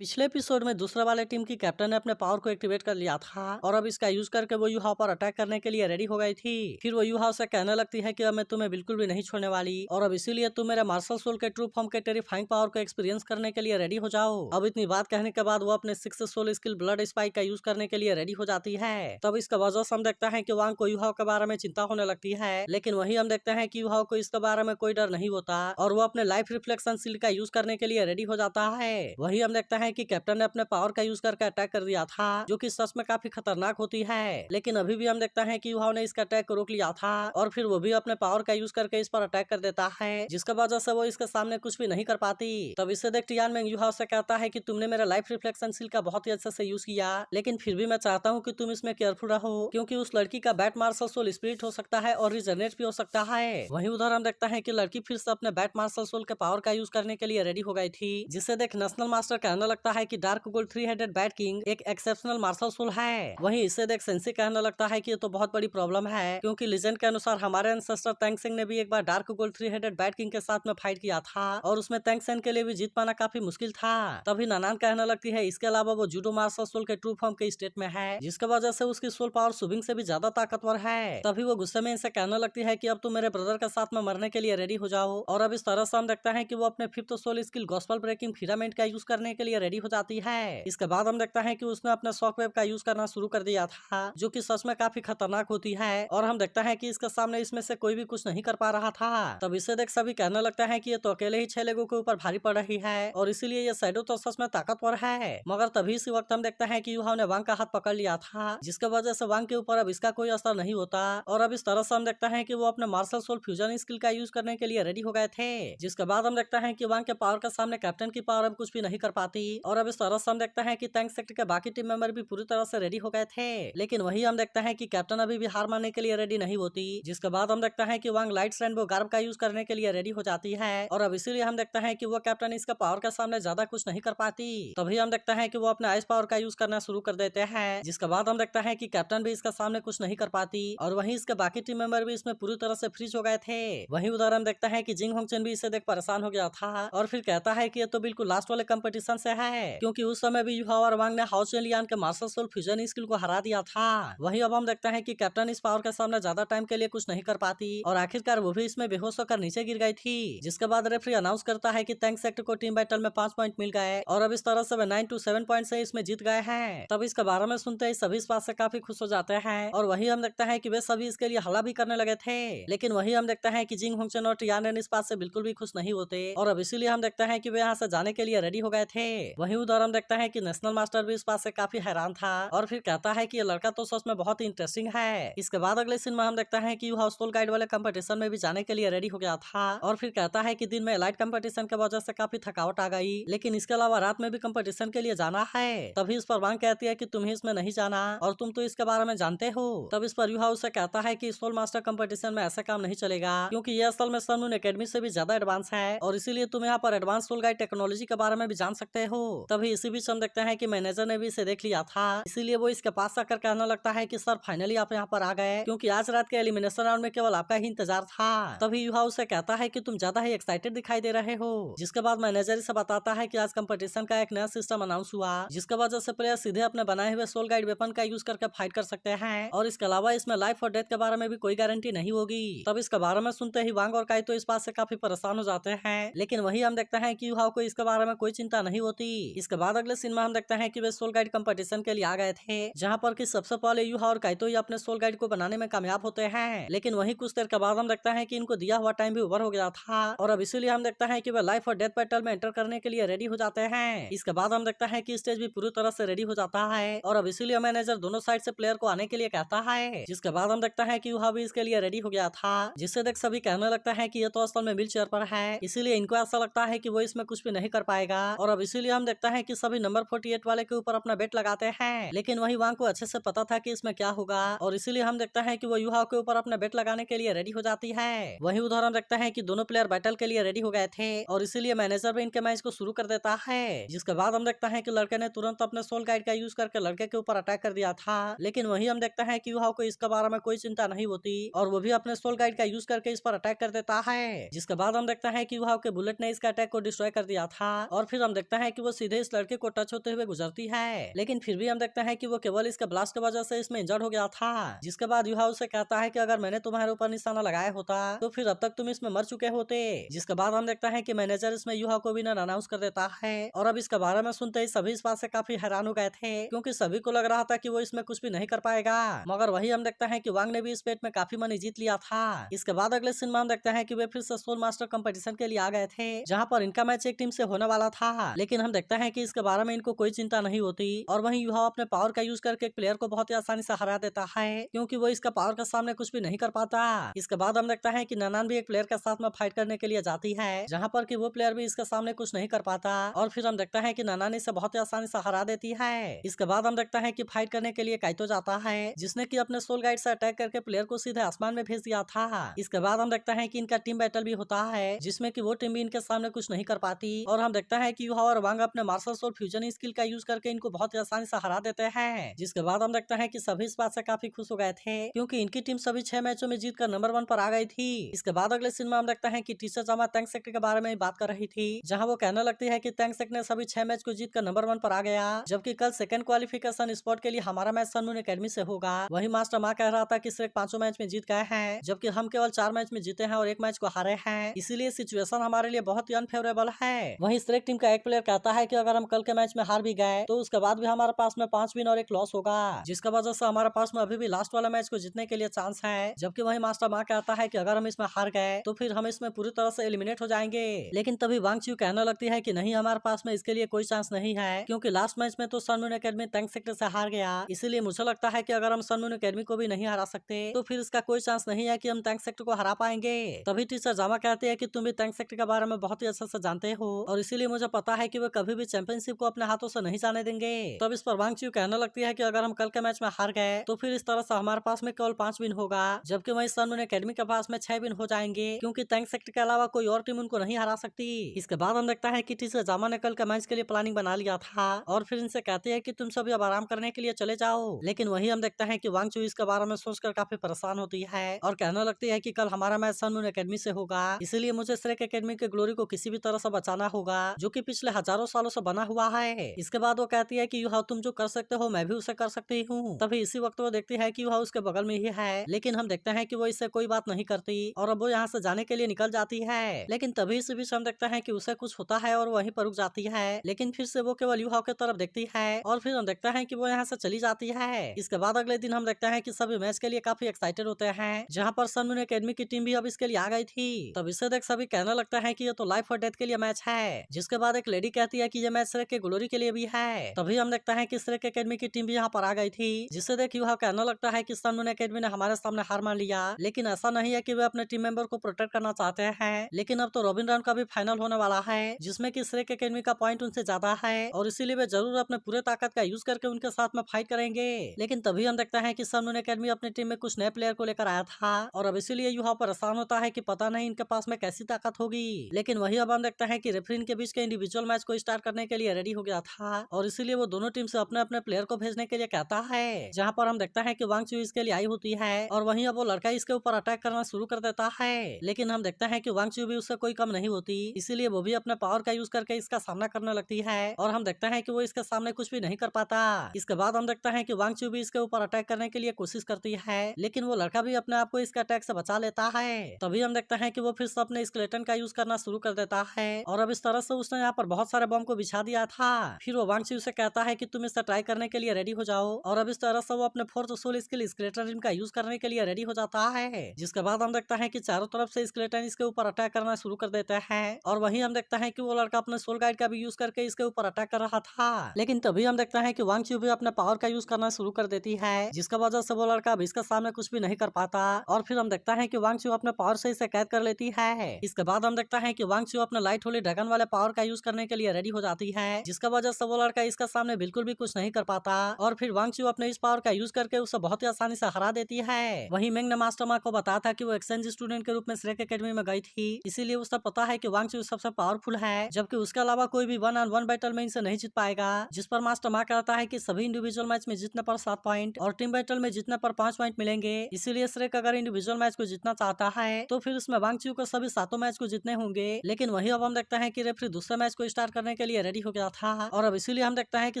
पिछले एपिसोड में दूसरे वाले टीम की कैप्टन ने अपने पावर को एक्टिवेट कर लिया था और अब इसका यूज करके वो यूहाओ पर अटैक करने के लिए रेडी हो गई थी। फिर वो यूहाओ से कहने लगती है कि अब मैं तुम्हें बिल्कुल भी नहीं छोड़ने वाली और अब इसीलिए तुम मेरे मार्शल सोल के ट्रू फॉर्म के टेरिफाइंग पावर को एक्सपीरियंस करने के लिए रेडी हो जाओ। अब इतनी बात कहने के बाद वो अपने six soul skill blood spike का यूज करने के लिए रेडी हो जाती है। तब इसका वजह से हम देखते हैं कि वांग को यूहाओ के बारे में चिंता होने लगती है, लेकिन वही हम देखते हैं कि यूहाओ को इसके बारे में कोई डर नहीं होता और वो अपने लाइफ रिफ्लेक्शन सील का यूज करने के लिए रेडी हो जाता है। वही हम देखते हैं कि कैप्टन ने अपने पावर का यूज करके अटैक कर दिया था, जो कि सच में काफी खतरनाक होती है, लेकिन अभी भी हम देखते हैं कि युहाओ ने इसका अटैक को रोक लिया था और फिर वो भी अपने पावर का यूज करके इस पर अटैक कर देता है, जिसका वजह से वो इसके सामने कुछ भी नहीं कर पाती। तब इसे देख टियान मेंग युहाओ से कहता है कि तुमने मेरा लाइफ रिफ्लेक्शन सील का बहुत ही अच्छे से यूज किया, लेकिन फिर भी मैं चाहता हूँ कि तुम इसमें केयरफुल रहो, क्योंकि उस लड़की का बैट मार्शल सोल स्पिरिट हो सकता है और रिजनरेट भी हो सकता है। वहीं उधर हम देखते हैं कि लड़की फिर से अपने बैट मार्शल सोल के पावर का यूज करने के लिए रेडी हो गई थी, जिसे देख नेशनल मास्टर कहने लगता है कि डार्क गोल्ड 3-हेडेड बैट किंग एक एक्सेप्शनल मार्शल सोल है। वहीं इसे देख सेंसी कहने लगता है कि ये तो बहुत बड़ी प्रॉब्लम है, क्योंकि लीजेंड के अनुसार हमारे एंसेस्टर तैंग सेंग ने भी एक बार डार्क गोल्ड 3-हेडेड बैट किंग के साथ में फाइट किया था और उसमें तैंग सेंग के लिए भी जीत पाना काफी मुश्किल था। तभी नानान कहने लगती है इसके अलावा वो जूडो मार्शल सोल के ट्रू फॉर्म के स्टेट में है, जिसकी वजह से उसकी सोल पावर सुबिंग से भी ज्यादा ताकतवर है। तभी वो गुस्से में इनसे कहने लगती है कि अब तुम मेरे ब्रदर के साथ में मरने के लिए रेडी हो जाओ और अब इस तरह से हम देखते हैं कि वो अपने fifth soul skill gospel breaking filament का यूज करने के लिए रेडी हो जाती है। इसके बाद हम देखते हैं कि उसने अपने शॉकवेव का यूज करना शुरू कर दिया था, जो कि सच में काफी खतरनाक होती है और हम देखते हैं कि इसके सामने इसमें से कोई भी कुछ नहीं कर पा रहा था। तब इसे देख सभी कहने लगता है कि ये तो अकेले ही 6 लोगों के ऊपर भारी पड़ रही है और इसीलिए ये शैडो तो सच में ताकतवर है। मगर तभी इसी वक्त हम देखते हैं कि युहाओ ने वांग का हाथ पकड़ लिया था, जिसके वजह से वांग के ऊपर अब इसका कोई असर नहीं होता और अब इस तरह से हम देखते हैं कि वो अपने मार्शल सोल फ्यूजन स्किल का यूज करने के लिए रेडी हो गए थे। जिसके बाद हम देखते हैं कि वांग के पावर के सामने कैप्टन की पावर अब कुछ भी नहीं कर पाती और अब इस तरह से हम देखते हैं कि टैंक सेक्टर के बाकी टीम मेंबर भी पूरी तरह से रेडी हो गए थे, लेकिन वही हम देखते हैं कि कैप्टन अभी भी हार मानने के लिए रेडी नहीं होती। जिसके बाद हम देखते हैं कि वांग लाइट्स रेनबो गार्ब का यूज करने के लिए रेडी हो जाती है और अब इसीलिए हम देखते हैं कि वो कैप्टन इसका पावर के सामने ज्यादा कुछ नहीं कर पाती। तभी हम देखते हैं कि वो अपने आइस पावर का यूज करना शुरू कर देते हैं, जिसके बाद हम देखते हैं कि कैप्टन भी इसका सामने कुछ नहीं कर पाती और वहीं इसके बाकी टीम मेंबर भी इसमें पूरी तरह से फ्रीज हो गए थे। वहीं उधर हम देखते हैं कि जिंग होंगचन भी इसे देख परेशान हो गया था और फिर कहता है कि ये तो बिल्कुल लास्ट वाले कंपटीशन से है, क्योंकि उस समय भी युहाओ और वांग ने हाउ चेनलियान के मार्शल सोल फ्यूजन स्किल को हरा दिया था। वहीं अब हम देखते हैं कि कैप्टन इस पावर के सामने ज्यादा टाइम के लिए कुछ नहीं कर पाती और आखिरकार वो भी इसमें बेहोश होकर नीचे गिर गई थी। जिसके बाद रेफरी अनाउंस करता है कि टैंक सेक्टर को टीम बैटल में 5 पॉइंट मिल गए और अब इस तरह से वे 9-7 पॉइंट से इसमें जीत गए हैं। तब इसके बारे में सुनते ही सभी इस बात से काफी खुश हो जाते हैं और वही हम देखते हैं कि वे सभी इसके लिए हल्ला भी करने लगे थे, लेकिन वही हम देखते हैं कि जिंग होंगचन और टियान इस बात से बिल्कुल भी खुश नहीं होते और अब इसीलिए हम देखते हैं कि वे यहाँ से जाने के लिए रेडी हो गए थे। वहीं उधर हम देखते हैं कि नेशनल मास्टर भी इस बात से काफी हैरान था और फिर कहता है कि ये लड़का तो सच में बहुत ही इंटरेस्टिंग है। इसके बाद अगले सीन में हम देखते हैं कि युहाओ सोल गाइड वाले कंपटीशन में भी जाने के लिए रेडी हो गया था और फिर कहता है कि दिन में लाइट कंपटीशन की वजह से काफी थकावट आ गई, लेकिन इसके अलावा रात में भी कंपटीशन के लिए जाना है। तभी इस पर वांग कहती है कि तुम्हें इसमें नहीं जाना और तुम तो इसके बारे में जानते हो। तब इस पर युहाओ से कहता है कि सोल मास्टर कंपटीशन में ऐसा काम नहीं चलेगा, क्योंकि ये असल में सन मून एकेडमी से भी ज्यादा एडवांस है और इसीलिए तुम यहाँ पर एडवांस सोल गाइड टेक्नोलॉजी के बारे में भी जान सकते हो। तभी इसी बीच हम देखते हैं कि मैनेजर ने भी इसे देख लिया था, इसीलिए वो इसके पास आकर कहने लगता है कि सर फाइनली आप यहाँ पर आ गए, क्योंकि आज रात के एलिमिनेशन राउंड में केवल आपका ही इंतजार था। तभी युहाओ से कहता है कि तुम ज्यादा ही एक्साइटेड दिखाई दे रहे हो। जिसके बाद मैनेजर इसे बताता है कि आज कंपटीशन का एक नया सिस्टम अनाउंस हुआ, जिसके वजह से प्लेयर सीधे अपने बनाए हुए सोल गाइड वेपन का यूज करके फाइट कर सकते हैं और इसके अलावा इसमें लाइफ और डेथ के बारे में भी कोई गारंटी नहीं होगी। तब इसके बारे में सुनते ही वांग और काइतो इस बात से काफी परेशान हो जाते हैं, लेकिन वही हम देखते हैं कि युहाओ को इसके बारे में कोई चिंता नहीं होती। इसके बाद अगले सीन में हम देखते हैं कि वे सोल गाइड कंपटीशन के लिए आ गए थे, जहाँ पर कि सबसे पहले युहाओ और काइतो ही अपने सोल गाइड को बनाने में कामयाब होते हैं, लेकिन वही कुछ देर के बाद हम देखते हैं कि इनको दिया हुआ टाइम भी ओवर हो गया था और अब इसीलिए हम देखते हैं कि वे लाइफ और डेथ बैटल में एंटर करने के लिए रेडी हो जाते हैं। इसके बाद हम देखते हैं कि स्टेज भी पूरी तरह से रेडी हो जाता है और अब इसीलिए मैनेजर दोनों साइड से प्लेयर को आने के लिए कहता है। जिसके बाद हम देखते हैं कि युहाओ भी इसके लिए रेडी हो गया था, जिससे देख सभी कहने लगता है कि ये तो असल में व्हील चेयर पर है, इसीलिए इनको ऐसा लगता है कि वो इसमें कुछ भी नहीं कर पाएगा और अब इसीलिए हम देखते हैं कि सभी नंबर 48 वाले के ऊपर अपना बेट लगाते हैं, लेकिन वही वांग को अच्छे से पता था कि इसमें क्या होगा और इसीलिए हम देखते हैं कि वो युहाओ के ऊपर अपना बेट लगाने के लिए रेडी हो जाती है। वही उधर हम देखते हैं कि दोनों प्लेयर बैटल के लिए रेडी हो गए थे और इसीलिए मैनेजर भी इनके मैच को शुरू कर देता है। जिसके बाद हम देखते हैं कि लड़के ने तुरंत अपने सोल गाइड का यूज करके लड़के के ऊपर अटैक कर दिया था, लेकिन वही हम देखते हैं कि युहाओ को इसके बारे में कोई चिंता नहीं होती और वो भी अपने सोल गाइड का यूज करके इस पर अटैक कर देता है। जिसके बाद हम देखते हैं कि युहाओ के बुलेट ने इसका अटैक को डिस्ट्रॉय कर दिया था और फिर हम देखते हैं कि वो वो सीधे इस लड़के को टच होते हुए गुजरती है, लेकिन फिर भी हम देखते हैं कि वो केवल इसके ब्लास्ट की वजह से इसमें इंजर्ड हो गया था। जिसके बाद युहा उसे कहता है कि अगर मैंने तुम्हारे ऊपर निशाना लगाया होता तो फिर अब तक तुम इसमें मर चुके होते। जिसके बाद हम देखते हैं कि मैनेजर इसमें युहा को विनर अनाउंस कर देता है, और अब इसके बारे में सुनते ही सभी इस बात से काफी हैरान हो गए थे, क्योंकि सभी को लग रहा था कि वो इसमें कुछ भी नहीं कर पाएगा। मगर वही हम देखते हैं कि वांग ने भी इस पेट में काफी मनी जीत लिया था। इसके बाद अगले सीन में हम देखते हैं कि वे फिर से सोल मास्टर कंपटीशन के लिए आ गए थे, जहाँ पर इनका मैच एक टीम से होने वाला था। लेकिन हम देखते हैं कि इसके बारे में इनको कोई चिंता नहीं होती, और वहीं युहा अपने पावर का यूज करके एक प्लेयर को बहुत ही आसानी से हरा देता है, क्योंकि वो इसका पावर के सामने कुछ भी नहीं कर पाता। इसके बाद हम देखते हैं कि ननान भी एक प्लेयर के साथ में फाइट करने के लिए जाती है, जहाँ पर कि वो प्लेयर भी इसके सामने कुछ नहीं कर पाता, और फिर हम देखते हैं कि ननान इसे बहुत ही आसानी से हरा देती है। इसके बाद हम देखते हैं कि फाइट करने के लिए काइतो जाता है, जिसने कि अपने सोल गाइड से अटैक करके प्लेयर को सीधे आसमान में भेज दिया था। इसके बाद हम देखते हैं कि इनका टीम बैटल भी होता है, जिसमें कि वो टीम भी इनके सामने कुछ नहीं कर पाती, और हम देखते हैं कि युहा और वांग अपने मार्शल सोल फ्यूजन स्किल का यूज करके इनको बहुत ही आसानी से हरा देते हैं। जिसके बाद हम देखते हैं कि सभी इस बात से काफी खुश हो गए थे, क्योंकि इनकी टीम सभी 6 मैचों में जीतकर नंबर 1 पर आ गई थी। इसके बाद अगले सीन में हम देखते हैं कि टीचर जामा टैंक सेक्टर के बारे में बात कर रही थी, जहां वो कहने लगती है कि टैंक सेक्टर ने सभी 6 मैच को जीतकर नंबर 1 पर आ गया, जबकि कल सेकंड क्वालिफिकेशन स्पॉट के लिए हमारा मैच सनमून एकेडमी से होगा। वही मास्टर माँ कह रहा था कि सिर्फ 5 मैच में जीत गए हैं, जबकि हम केवल 4 मैच में जीते हैं और 1 मैच को हारे हैं, इसीलिए सिचुएशन हमारे लिए बहुत ही अनफेवरेबल है। वहीं श्रेक टीम का एक प्लेयर कहता है कि अगर हम कल के मैच में हार भी गए तो उसके बाद भी हमारे पास में 5 विन और 1 लॉस होगा, जिसका वजह से हमारे पास में अभी भी लास्ट वाला मैच को जीतने के लिए चांस है। जबकि वही मास्टर माँ कहता है कि अगर हम इसमें हार गए तो फिर हम इसमें पूरी तरह से एलिमिनेट हो जाएंगे। लेकिन तभी वांग च्यू कहने लगती है कि नहीं, हमारे पास में इसके लिए कोई चांस नहीं है, क्योंकि लास्ट मैच में तो सनमून एकेडमी टैंक सेक्टर से हार गया, इसीलिए मुझे लगता है कि अगर हम सनमून एकेडमी को भी नहीं हरा सकते तो फिर इसका कोई चांस नहीं है कि हम टैंक सेक्टर को हरा पाएंगे। तभी टीचर जामा कहते हैं कि तुम भी टैंक सेक्टर के बारे में बहुत ही अच्छे से जानते हो, और इसीलिए मुझे पता है कि वे कभी भी चैंपियनशिप को अपने हाथों से नहीं जाने देंगे। तब इस पर वांग च्यू कहने लगती है कि अगर हम कल के मैच में हार गए तो फिर इस तरह से हमारे पास में केवल 5 विन होगा, जबकि वही सनमून एकेडमी के पास में 6 विन हो जाएंगे, क्योंकि टैंक सेक्टर के अलावा कोई और टीम उनको नहीं हरा सकती। इसके बाद हम देखता है कि टीचर जामा ने कल के मैच के लिए प्लानिंग बना लिया था, और फिर इनसे कहते हैं कि तुम सभी अब आराम करने के लिए चले जाओ। लेकिन वही हम देखते हैं कि वांग च्यू इसके बारे में सोचकर काफी परेशान होती है, और कहने लगती है कि कल हमारा मैच सनमून एकेडमी से होगा, इसीलिए मुझे श्रेक एकेडमी के ग्लोरी को किसी भी तरह से बचाना होगा, जो कि पिछले हजारों सालों से बना हुआ है। इसके बाद वो कहती है कि युहा, तुम जो कर सकते हो मैं भी उसे कर सकती हूँ। तभी इसी वक्त वो देखती है कि युहा उसके बगल में ही है, लेकिन हम देखते हैं कि वो इससे कोई बात नहीं करती, और अब वो यहाँ से जाने के लिए निकल जाती है। लेकिन तभी इसी बीच हम देखते हैं कि उसे कुछ होता है और वहीं पर रुक जाती है, लेकिन फिर से वो केवल युहा की तरफ देखती है, और फिर हम देखते हैं कि वो यहाँ से चली जाती है। इसके बाद अगले दिन हम देखते हैं कि सभी मैच के लिए काफी एक्साइटेड होते हैं, जहाँ पर सनमून एकेडमी की टीम भी अब इसके लिए आ गई थी। तब इसे देख सभी कहने लगता है कि ये तो लाइफ और डेथ के लिए मैच है। जिसके बाद एक लेडी कहती है कि ये मैच श्रेक के ग्लोरी के लिए भी है। तभी हम देखते हैं कि श्रेक एकेडमी की टीम भी यहाँ पर आ गई थी, जिससे देख युहा कहने लगता है कि सनमून एकेडमी ने हमारे सामने हार मान लिया, लेकिन ऐसा नहीं है कि वे अपने टीम मेंबर को प्रोटेक्ट करना चाहते हैं। लेकिन अब तो रॉबिन राउंड का भी फाइनल होने वाला है, जिसमें कि श्रेक एकेडमी का पॉइंट उनसे ज्यादा है, और इसीलिए वे जरूर अपने पूरे ताकत का यूज करके उनके साथ में फाइट करेंगे। लेकिन तभी हम देखते हैं कि सनमून एकेडमी अपनी टीम में कुछ नए प्लेयर को लेकर आया था, और अब इसीलिए युहा परेशान होता है कि पता नहीं इनके पास में कैसी ताकत होगी। लेकिन वही अब हम देखते हैं कि रेफरी के बीच के इंडिविजुअल मैच को स्टार्ट करने के लिए रेडी हो गया था, और इसीलिए वो दोनों टीम से अपने अपने प्लेयर को भेजने के लिए कहता है, जहाँ पर हम देखते हैं कि वांग च्यू इसके लिए आई होती है, और वहीं अब वो लड़का इसके ऊपर अटैक करना शुरू कर देता है। लेकिन हम देखते हैं कि वांग च्यू भी उससे कोई कम नहीं होती, इसीलिए वो भी अपने पावर का यूज करके इसका सामना करने लगती है, और हम देखते हैं कि वो इसके सामने कुछ भी नहीं कर पाता। इसके बाद हम देखते हैं कि वांग च्यू भी इसके ऊपर अटैक करने के लिए कोशिश करती है, लेकिन वो लड़का भी अपने आप को इसके अटैक से बचा लेता है। तभी हम देखते हैं कि वो फिर से अपने स्केलेटन का यूज करना शुरू कर देता है, और अब इस तरह से उसने यहाँ पर बहुत सारे बम को बिछा दिया था। फिर वो वांग च्यू से कहता है कि तुम इससे ट्राई करने के लिए रेडी हो जाओ, और अब इस तरह से वो अपने fourth soul skill skeleton rim का यूज करने के लिए रेडी हो जाता है। जिसके बाद हम देखते हैं कि चारों तरफ से स्केलेटन इसके ऊपर अटैक करना शुरू कर देते हैं, और वहीं हम देखते हैं कि वो लड़का अपने सोल गाइड का भी यूज करके इसके ऊपर अटैक कर रहा था। लेकिन तभी हम देखते हैं कि वांग च्यू भी अपने पावर का यूज करना शुरू कर देती है, जिसका वजह से वो लड़का अब इसके सामने कुछ भी नहीं कर पाता, और फिर हम देखते हैं कि वांग च्यू अपने पावर से इसे कैद कर लेती है। इसके बाद हम देखते हैं कि वांग च्यू अपने लाइट होली ड्रैगन वाले पावर का यूज करने के लिए रेडी हो जाती है, जिसका वजह से वो लड़का इसका सामने बिल्कुल भी कुछ नहीं कर पाता, और फिर वांग च्यू अपने इस पावर का यूज करके उसे बहुत ही आसानी से हरा देती है। वहीं मेंग ने मास्टर माँ को बताया था कि वो एक्सचेंज स्टूडेंट के रूप में श्रेक एकेडमी में गई थी, इसीलिए उसे पता है कि वांग च्यू सबसे पावरफुल है, जबकि उसके अलावा कोई भी 1-on-1 बैटल में इनसे नहीं जीत पाएगा। जिस पर मास्टर माँ कहता है कि सभी इंडिविजुअल मैच में जीतने पर 7 पॉइंट और टीम बैटल में जीतने पर 5 पॉइंट मिलेंगे, इसीलिए श्रेक अगर इंडिविजुअल मैच को जीतना चाहता है तो फिर उसमें वांग च्यू को सभी 7 मैच को जीतने होंगे। लेकिन वही अब हम देखते हैं कि रेफरी दूसरे मैच को स्टार्ट करने करने के लिए रेडी हो गया था और अब इसीलिए हम देखते हैं कि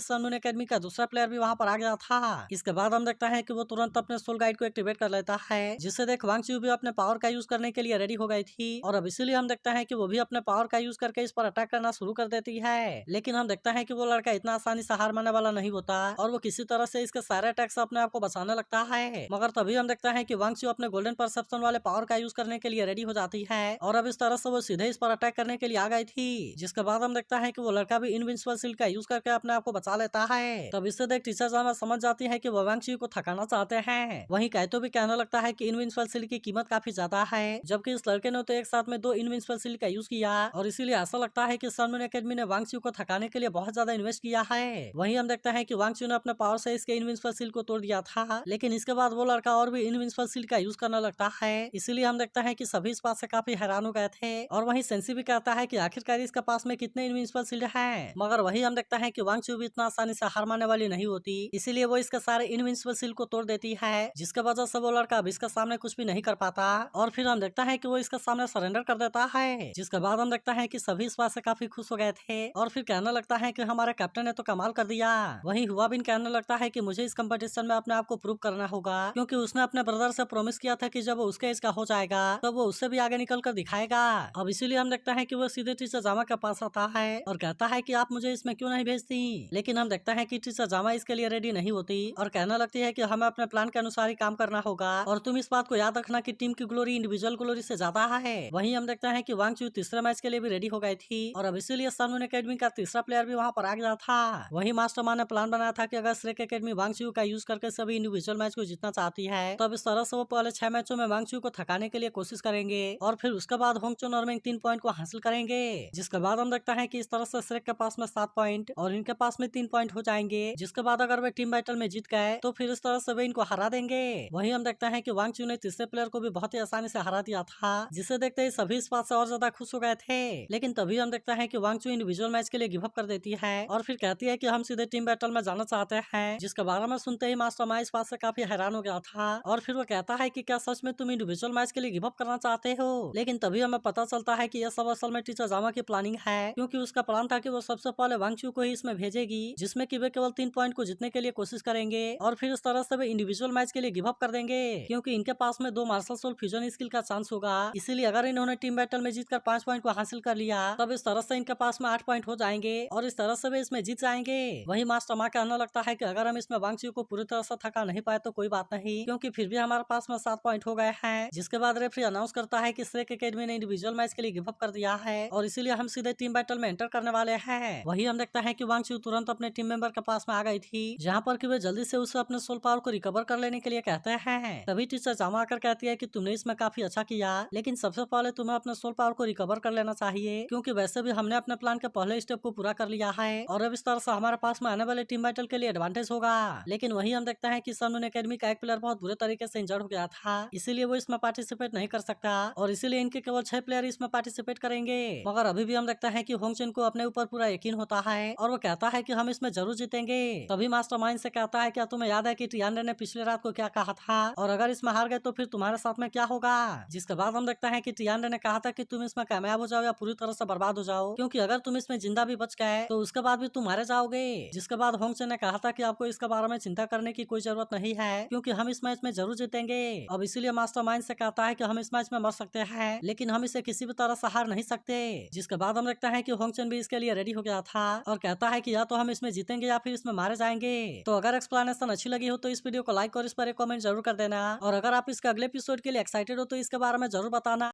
सन मून एकेडमी का दूसरा प्लेयर भी वहाँ पर आ गया था। इसके बाद हम देखते हैं कि वो तुरंत अपने सोल गाइड को एक्टिवेट कर लेता है, जिससे देख वांग चू भी अपने पावर का यूज करने के लिए रेडी हो गई थी और अब इसीलिए हम देखते हैं कि वो भी अपने पावर का यूज करके इस पर अटैक करना शुरू कर देती है। लेकिन हम देखते हैं कि वो लड़का इतना आसानी से हार मानने वाला नहीं होता और वो किसी तरह से इसके सारे अटैक से अपने आप को बचाने लगता है। मगर तभी हम देखते हैं कि वांग चू अपने गोल्डन परसेप्शन वाले पावर का यूज करने के लिए रेडी हो जाती है और अब इस तरह से वो सीधे इस पर अटैक करने के लिए आ गई थी। जिसके बाद हम देखता है कि वो लड़का भी इनविंसिबल शील्ड का यूज करके अपने आप को बचा लेता है। तब इससे देख टीचर जामा समझ जाती है कि वो वांग चू को थकाना चाहते हैं। वहीं काइतो भी कहने लगता है कि इनविंसिबल शील्ड की कीमत काफी ज्यादा है, जबकि इस लड़के ने तो एक साथ में 2 इनविंसिबल शील्ड का यूज किया और इसीलिए ऐसा लगता है कि सन मून एकेडमी ने वांग चू को थकाने के लिए बहुत ज्यादा इन्वेस्ट किया है। वहीं हम देखते हैं कि वांग चू ने अपने पावर से इसके इनविंसिबल शील्ड को तोड़ दिया था, लेकिन इसके बाद वो लड़का और भी इनविंसिबल शील्ड का यूज करने लगता है। इसीलिए हम देखते हैं कि सभी इस बात से काफी हैरान हो गए थे और वहीं सेंसी भी कहता है कि आखिरकार इसके पास में कितने इनविंसिबल शील्ड हैं। मगर वही हम देखते हैं कि वांग चू भी इतना आसानी से हार मानने वाली नहीं होती, इसीलिए वो इसके सारे इनविंसिबल शील्ड को तोड़ देती है, जिसके वजह से वो लड़का अब इसके सामने कुछ भी नहीं कर पाता और फिर हम देखता है कि वो इसके सामने सरेंडर कर देता है। जिसके बाद हम देखता है कि सभी इस बात से काफी खुश हो गए थे और फिर कहने लगता है कि हमारे कैप्टन ने तो कमाल कर दिया। वहीं हुआ बिन कहने लगता है कि मुझे इस कंपटीशन में अपने आप को प्रूव करना होगा, क्योंकि उसने अपने ब्रदर से प्रॉमिस किया था कि जब वो उसके एज का हो जाएगा तब वो उससे भी आगे निकल कर दिखाएगा। अब इसीलिए हम देखते हैं कि वो सीधे टीचर जामा के पास आता है और कहता है कि आप मुझे इसमें क्यों नहीं भेजती। लेकिन हम देखते हैं कि टीचर जामा इसके लिए रेडी नहीं होती और कहने लगती है कि हमें अपने प्लान के अनुसार ही काम करना होगा और तुम इस बात को याद रखना कि टीम की ग्लोरी इंडिविजुअल ग्लोरी से ज्यादा है। वहीं हम देखते हैं कि वांग चू तीसरे मैच के लिए भी रेडी हो गई थी और अब इसीलिए सन मून एकेडमी का तीसरा प्लेयर भी वहाँ पर आ गया था। वहीं मास्टरमाइंड ने प्लान बनाया था कि अगर श्रेक एकेडमी वांग चू का यूज करके सभी इंडिविजुअल मैच को जीतना चाहती है तब इस तरह से वो पहले 6 मैचों में वांग चू को थकाने के लिए कोशिश करेंगे और फिर उसके बाद होंगचुन और मिंग 3 पॉइंट को हासिल करेंगे। जिसके बाद हम देखते हैं कि इस तरह से श्रेक के पास में 7 पॉइंट और इनके पास में 3 पॉइंट हो जाएंगे, जिसके बाद अगर वे टीम बैटल में जीत गए तो फिर इस तरह से वे इनको हरा देंगे। वहीं हम देखते हैं कि वांग चू ने तीसरे प्लेयर को भी बहुत ही आसानी से हरा दिया था, जिसे देखते ही सभी इस बात से और ज्यादा खुश हो गए थे। लेकिन तभी हम देखते हैं कि वांग चू इंडिविजुअल मैच के लिए गिव अप कर देती है और फिर कहती है कि हम सीधे टीम बैटल में जाना चाहते हैं, जिसके बारे में सुनते ही मास्टरमाइंड इस बात से काफी हैरान हो गया था और फिर वो कहता है कि क्या सच में तुम इंडिविजुअल मैच के लिए गिव अप करना चाहते हो। लेकिन तभी हमें पता चलता है कि यह सब असल में टीचर जामा की प्लानिंग है, क्योंकि उसका प्लान था कि वो सबसे पहले वांग चू को ही इसमें भेजेगी, जिसमें कि वे केवल 3 पॉइंट को जीतने के लिए कोशिश करेंगे और फिर इस तरह से वे इंडिविजुअल मैच के लिए गिव अप कर देंगे, क्योंकि इनके पास में 2 मार्शल सोल फ्यूजन स्किल का चांस होगा। इसीलिए अगर इन्होंने टीम बैटल में जीतकर 5 पॉइंट को हासिल कर लिया तब इस तरह से इनके पास में 8 पॉइंट हो जाएंगे और इस तरह से वे इसमें जीत जाएंगे। वही मास्टर माँ कहने लगता है कि अगर हम इसमें वांग चू को पूरी तरह से थका नहीं पाए तो कोई बात नहीं, क्योंकि फिर भी हमारे पास में 7 पॉइंट हो गए हैं। जिसके बाद रेफरी अनाउंस करता है कि श्रेक एकेडमी ने इंडिविजुअल मैच के लिए गिव अप कर दिया है और इसीलिए हम सीधे टीम बैटल में एंटर करने वाले हैं। वही हम देखते हैं कि वांग चू तुरंत अपने टीम मेंबर के पास में आ गई थी, जहाँ पर कि वे जल्दी से उसे अपने सोल पावर को रिकवर कर लेने के लिए कहते हैं। तभी टीचर जामा आकर कहती है कि तुमने इसमें काफी अच्छा किया, लेकिन सबसे पहले तुम्हें अपने सोल पावर को रिकवर कर लेना चाहिए, क्योंकि वैसे भी हमने अपने प्लान के पहले स्टेप को पूरा कर लिया है और अब इस तरह से हमारे पास में आने वाले टीम बैटल के लिए एडवांटेज होगा। लेकिन वही हम देखते हैं कि सन मून एकेडमी का एक प्लेयर बहुत बुरे तरीके से इंजर्ड हो गया था, इसीलिए वो इसमें पार्टिसिपेट नहीं कर सकता और इसीलिए इनके केवल 6 प्लेयर इसमें पार्टिसिपेट करेंगे। मगर अभी भी हम देखते हैं कि होंगचुन को अपने ऊपर पूरा यकीन होता है और वो कहता है कि हम इसमें जरूर जीतेंगे। तभी मास्टरमाइंड से कहता है, क्या तुम्हें याद है कि टियानरे ने पिछले रात को क्या कहा था और अगर इसमें हार गए तो फिर तुम्हारे साथ में क्या होगा। जिसके बाद हम देखते हैं कि टियानरे ने कहा था कि तुम इसमें कामयाब हो जाओ या पूरी तरह से बर्बाद हो जाओ, क्योंकि अगर तुम इसमें जिंदा भी बच गए तो उसके बाद भी तुम मारे जाओगे। जिसके बाद होंगचुन ने कहा था कि आपको इसके बारे में चिंता करने की कोई जरूरत नहीं है, क्योंकि हम इस मैच में जरूर जीतेंगे। अब इसीलिए मास्टरमाइंड से कहता है कि हम इस मैच में मर सकते हैं, लेकिन हम इसे किसी भी तरह से हार नहीं सकते। जिसके बाद हम देखते हैं कि होंगचुन भी इसके लिए रेडी हो गया था और कहता है कि या तो हम इसमें जीतेंगे या फिर इसमें मारे जाएंगे। तो अगर एक्सप्लेनेशन अच्छी लगी हो तो इस वीडियो को लाइक और इस पर एक कमेंट जरूर कर देना और अगर आप इसके अगले एपिसोड के लिए एक्साइटेड हो तो इसके बारे में जरूर बताना।